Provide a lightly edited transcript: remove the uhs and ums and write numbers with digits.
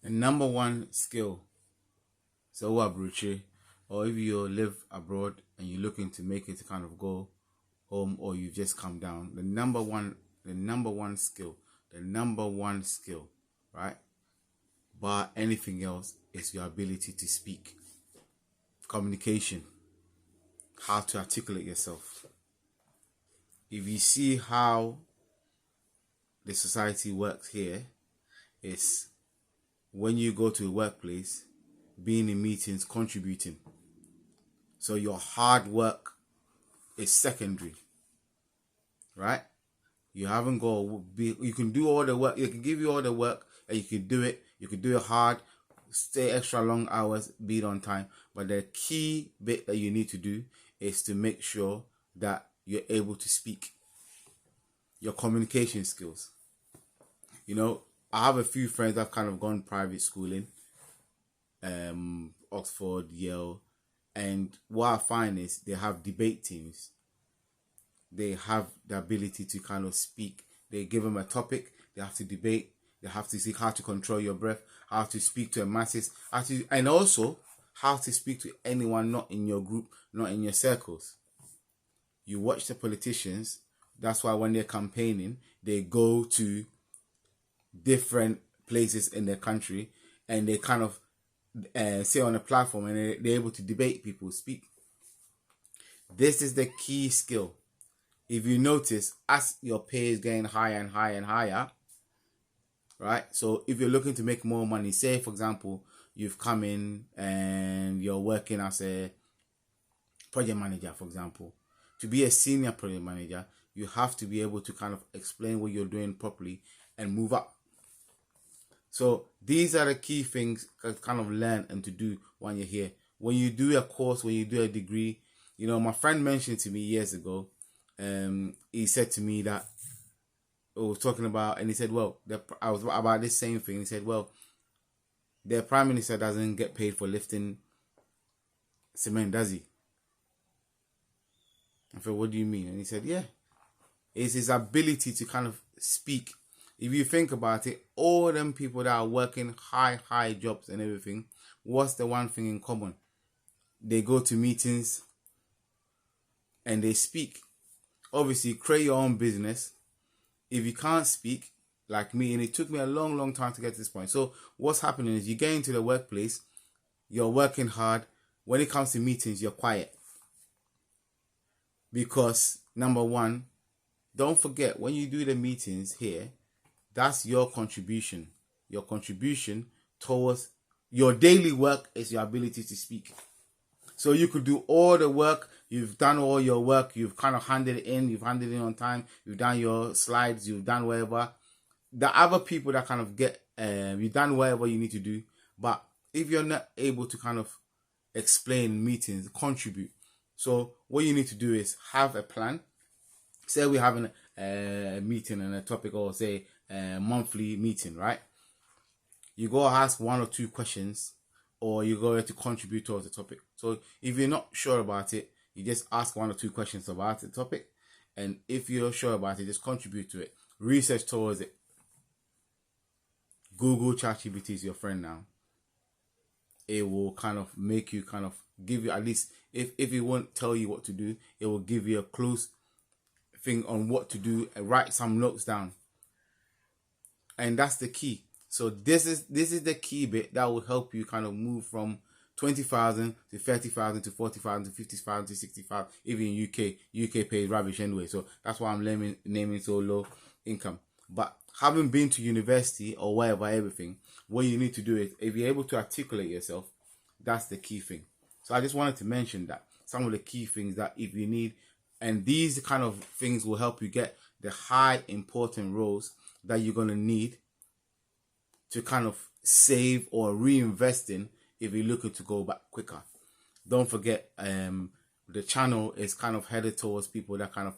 The number one skill, so Abruche, or if you live abroad and you're looking to make it to kind of go home, or you just come down, the number one skill, right? Bar anything else is your ability to speak. Communication. How to articulate yourself. If you see how the society works here, is when you go to a workplace, being in meetings, contributing. So your hard work is secondary, right? You haven't got to be, you can do all the work, you can give you all the work and you can do it hard, stay extra long hours, be it on time. But the key bit that you need to do is to make sure that you're able to speak. Your communication skills. You know, I have a few friends that have kind of gone private schooling, Oxford, Yale, and what I find is they have debate teams. They have the ability to kind of speak. They give them a topic, they have to debate, they have to see how to control your breath, how to speak to a masses, and also how to speak to anyone not in your group, not in your circles. You watch the politicians, that's why when they're campaigning, they go to different places in their country and they kind of sit on a platform and they're able to debate people, speak. This is the key skill. If you notice, as your pay is getting higher and higher and higher, right? So if you're looking to make more money, say for example, you've come in and you're working as a project manager, for example. To be a senior project manager, you have to be able to kind of explain what you're doing properly and move up. So these are the key things to kind of learn and to do when you're here. When you do a course, when you do a degree, you know, my friend mentioned to me years ago, he said to me that I was talking about, and he said, well, I was about this same thing. He said, well, the prime minister doesn't get paid for lifting cement, does he? I said, what do you mean? And he said, yeah, it's his ability to kind of speak. If you think about it, all them people that are working high jobs and everything, what's the one thing in common? They go to meetings and they speak. Obviously, create your own business. If you can't speak, like me, and it took me a long time to get to this point. So what's happening is you get into the workplace, you're working hard. When it comes to meetings, you're quiet. Because, number one, don't forget, when you do the meetings here, that's your contribution. Your contribution towards your daily work is your ability to speak. So you could do all the work, you've done all your work, you've kind of handed it in, you've handed it in on time, you've done your slides, you've done whatever. The other people that kind of get, you've done whatever you need to do. But if you're not able to kind of explain meetings, contribute. So what you need to do is have a plan. Say we're having a meeting and a topic, or say a monthly meeting, right? You go ask one or two questions, or you go to contribute towards the topic. So if you're not sure about it, you just ask one or two questions about the topic. And if you're sure about it, just contribute to it. Research towards it. Google ChatGPT is your friend now. It will kind of make you kind of give you, at least if it won't tell you what to do, it will give you a close thing on what to do and write some notes down. And that's the key. So this is the key bit that will help you kind of move from 20,000 to 30,000 to 40,000 to 50,000 to 60,000. Even in UK pays rubbish anyway. So that's why I'm naming so low income. But having been to university or whatever, everything, what you need to do is, if you're able to articulate yourself, that's the key thing. So I just wanted to mention that some of the key things that if you need, and these kind of things will help you get the high important roles that you're going to need to kind of save or reinvest in if you're looking to go back quicker. Don't forget, the channel is kind of headed towards people that kind of